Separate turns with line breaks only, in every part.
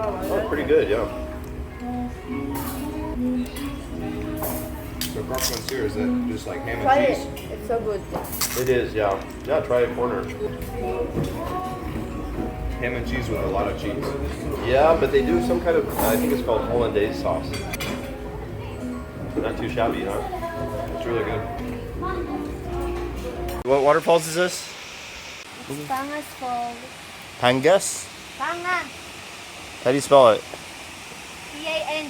Oh, pretty good, yeah. So croque monsieur, is that just like ham
Try
and cheese?
it. It's so good.
It is, yeah. Yeah, try a corner. Ham and cheese with a lot of cheese. Yeah, but they do some kind of, I think it's called Hollandaise sauce. Not too shabby, huh? It's really good. What waterfalls is this?
It's Pangas Falls.
Pangas?
Panga.
How do you spell it?
Pangas.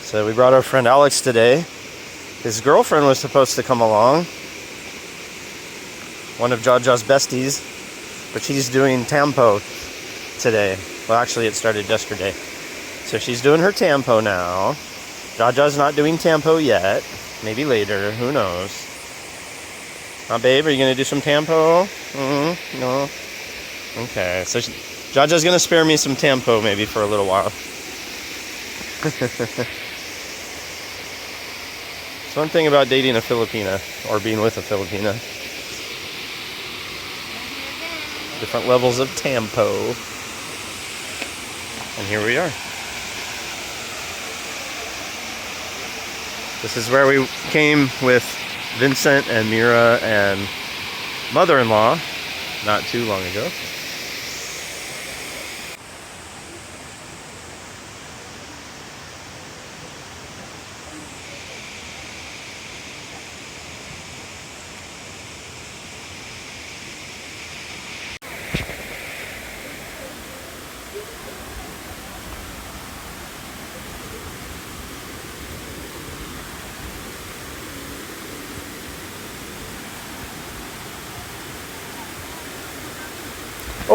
So we brought our friend Alex today. His girlfriend was supposed to come along. One of Jaja's besties. But she's doing Tampo today. Well, actually it started yesterday. So she's doing her Tampo now. Jaja's not doing Tampo yet. Maybe later. Who knows? Huh, babe? Are you going to do some Tampo? No? Okay. So Jaja's going to spare me some Tampo maybe for a little while. It's one thing about dating a Filipina, or being with a Filipina. Different levels of Tampo. And here we are. This is where we came with Vincent and Mira and mother-in-law not too long ago.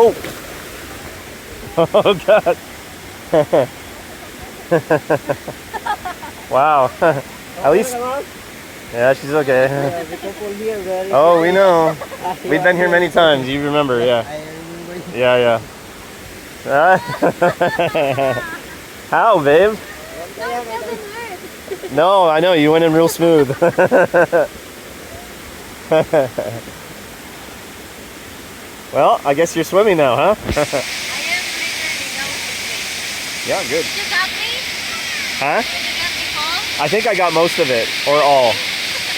Oh! Oh God! Wow! At least, yeah, she's okay. Oh, we know. We've been here many times. You remember, yeah. Yeah, yeah. How, babe? No, I know. You went in real smooth. Well, I guess you're swimming now, huh?
I am literally going to swim.
Yeah, good.
Did you got me?
Huh?
Did you get me full?
I think I got most of it, or all.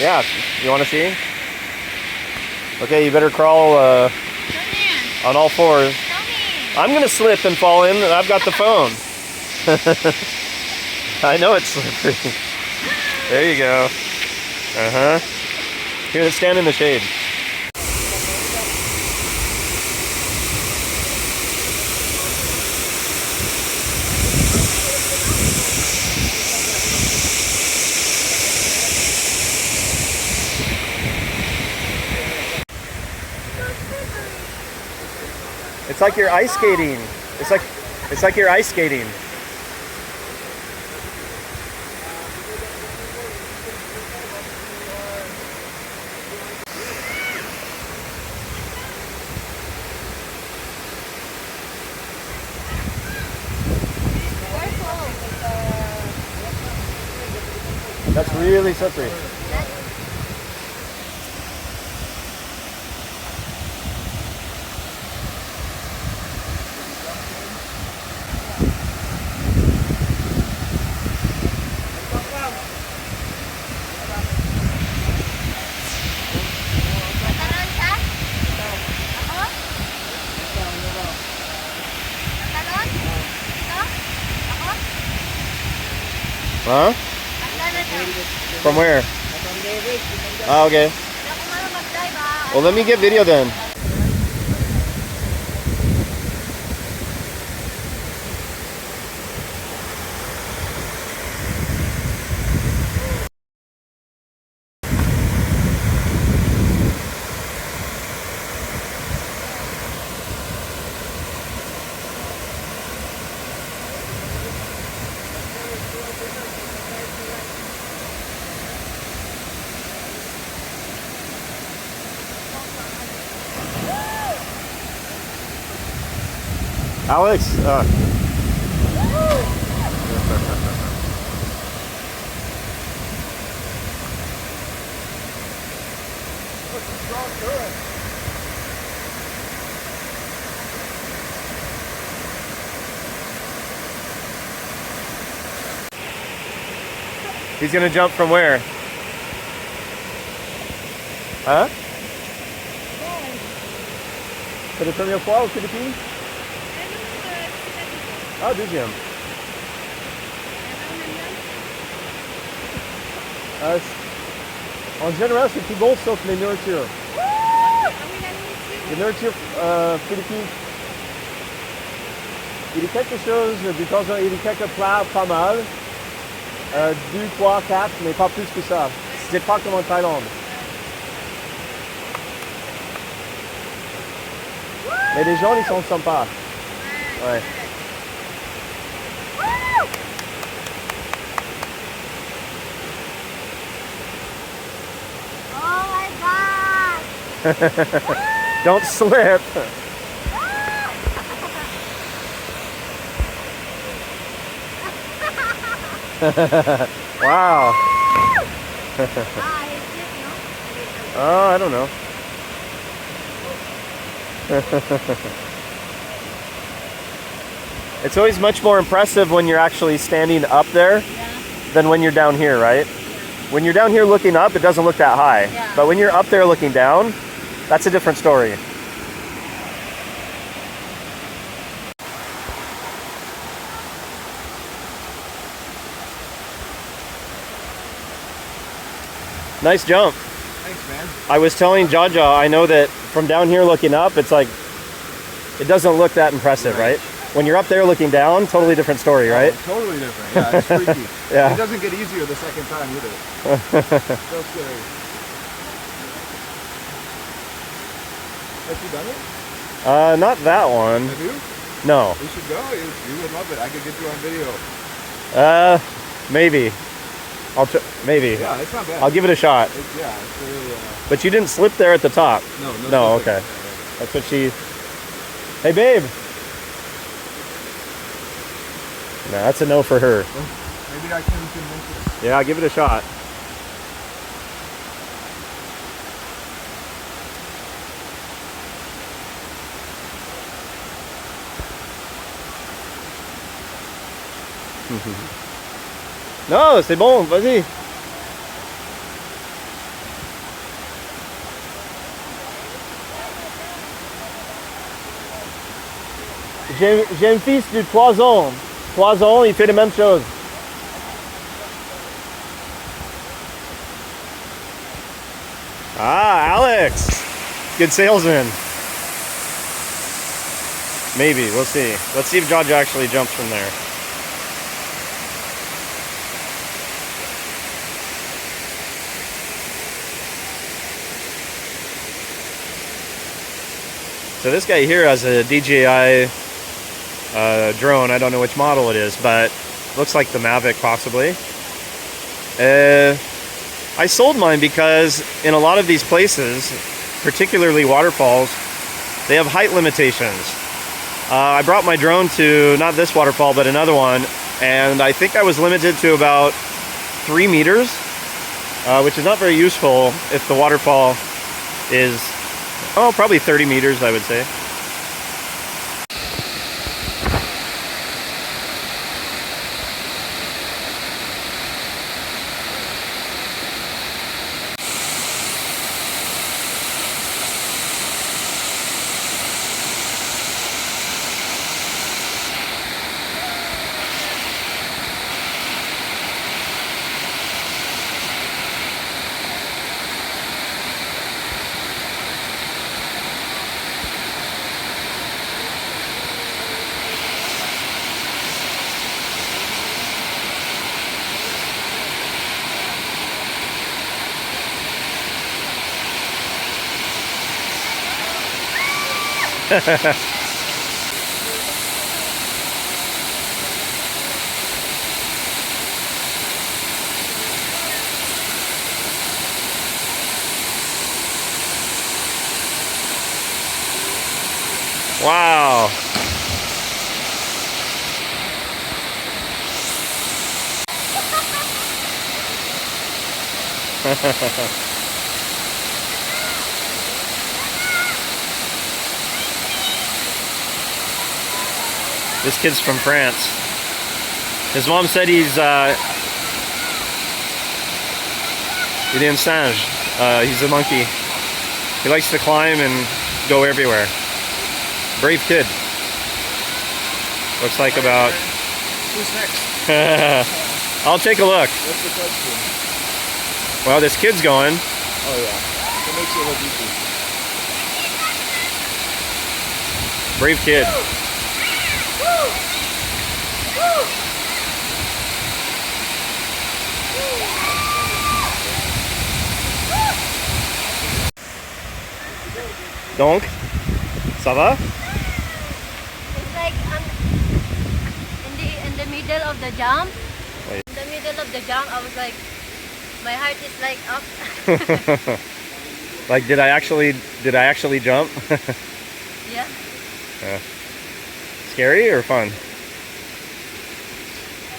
Yeah, you want to see? Okay, you better crawl
Come
on all fours.
Come in.
I'm going to slip and fall in, and I've got the phone. I know it's slippery. There you go. Uh-huh. Here, let's stand in the shade. It's like you're ice skating. It's like you're ice skating. That's really slippery. Huh? From where? Ah, okay. Well, let me get video then. Alex, He's gonna jump from where? Hein? C'est la première fois aux Philippines? Ah, deuxième. En général, c'est tout bon sauf les nourritures. Les nourritures philippines. Il y a quelque chose, de temps en temps, il y a quelques plats pas mal. 2, 3, 4, mais pas plus que ça. C'est pas comme en Thaïlande. Mais les gens, ils sont sympas. Ouais.
Oh my god!
Don't slip. Wow. Oh, I don't know. It's always much more impressive when you're actually standing up there than when you're down here, right? When you're down here looking up, it doesn't look that high.
Yeah.
But when you're up there looking down, that's a different story. Nice jump.
Thanks, man.
I was telling Jaja, I know that from down here looking up, it's like, it doesn't look that impressive, right? When you're up there looking down, totally different story, right?
Oh, totally different. Yeah, it's freaky.
Yeah.
It doesn't get easier the second time either. So scary. Have you done it?
Not that one.
Have you?
No.
You should go. You would love it. I could get you on video.
Maybe. Maybe.
Yeah, it's not bad.
I'll give it a shot.
It's really,
But you didn't slip there at the top.
no,
No,
slipping.
okay. That's what she... Hey, babe. No, that's a no for her.
Maybe I can convince you.
Yeah, give it a shot. Non, c'est bon, vas-y. J'ai un fils de 3 ans. 3 ans, il fait la même chose. Ah, Alex. Good salesman. Maybe, we'll see. Let's see if Jaja actually jumps from there. So this guy here has a DJI drone. I don't know which model it is, but looks like the Mavic possibly. I sold mine because in a lot of these places, particularly waterfalls, they have height limitations. I brought my drone to not this waterfall, but another one, and I think I was limited to about 3 meters, which is not very useful if the waterfall is, oh, probably 30 meters, I would say. Wow. This kid's from France. His mom said Il est un singe. He's a monkey. He likes to climb and go everywhere. Brave kid. Looks like about...
Who's next?
I'll take a look.
What's the question?
Well, this kid's going.
Oh yeah. What makes you look easy?
Brave kid. Donc, ça va?
It's like in the middle of the jump.
Wait.
In the middle of the jump, I was like, my heart is like up.
Like, did I actually jump?
Yeah.
Scary or fun?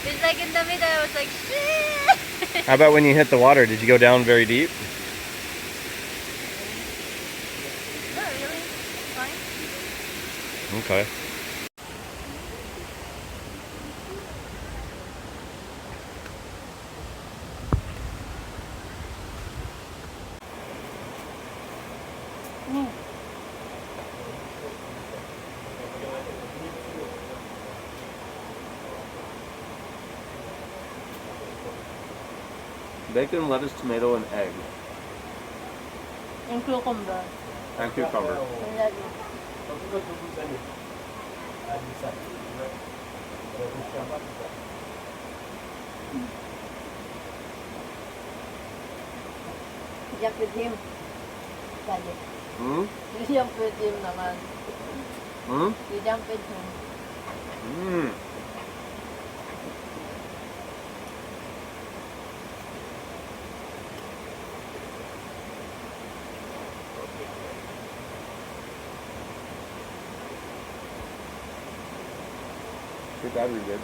It's like in the middle, I was like, shit.
How about when you hit the water? Did you go down very deep?
No, really? It's fine.
Okay. Bacon, lettuce, tomato, and egg.
And cucumber.
And cucumber.
I love it. Jump with him. Daddy.
Hmm?
You jump with him naman.
Hmm?
You jump with him.
Hmm. Your battery did.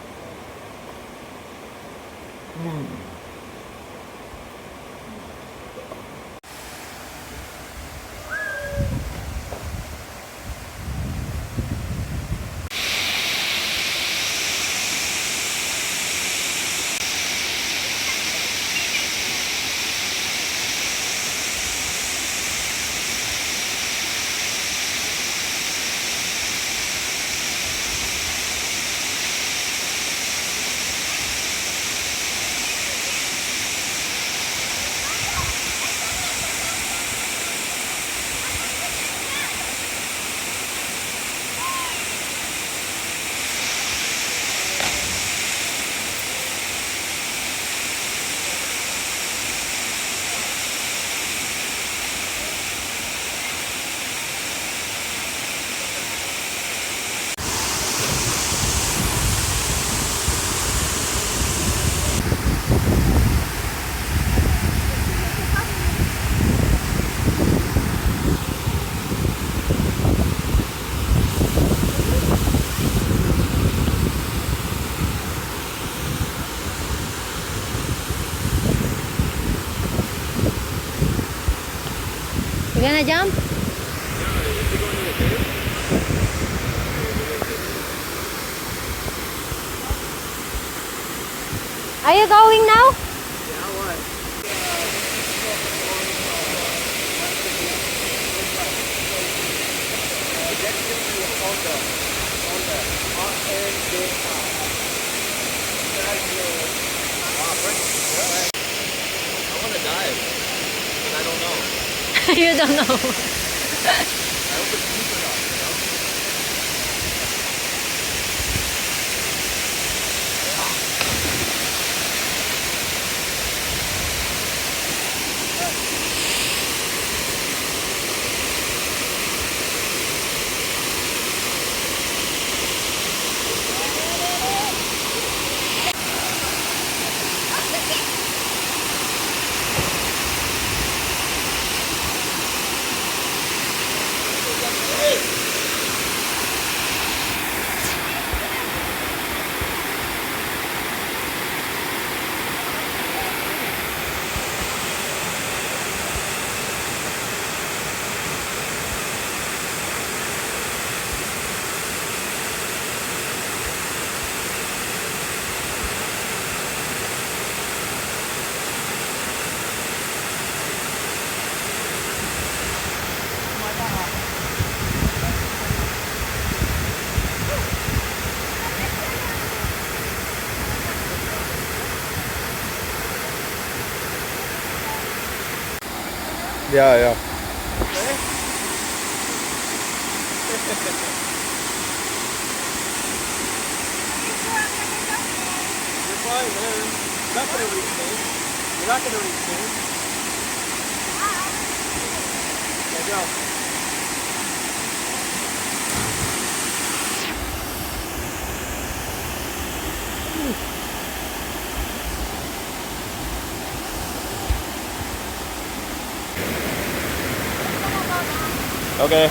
You gonna jump? Are you going now?
I want to dive, but I don't know.
You don't know.
I hope it's deep enough, you know? Yeah, yeah.
You're fine, man. You're not gonna reach me. You're not gonna reach me. Okay, go. Okay.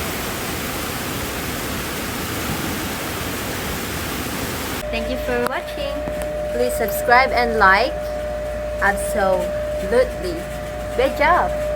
Thank you for watching. Please subscribe and like. Absolutely. Great job.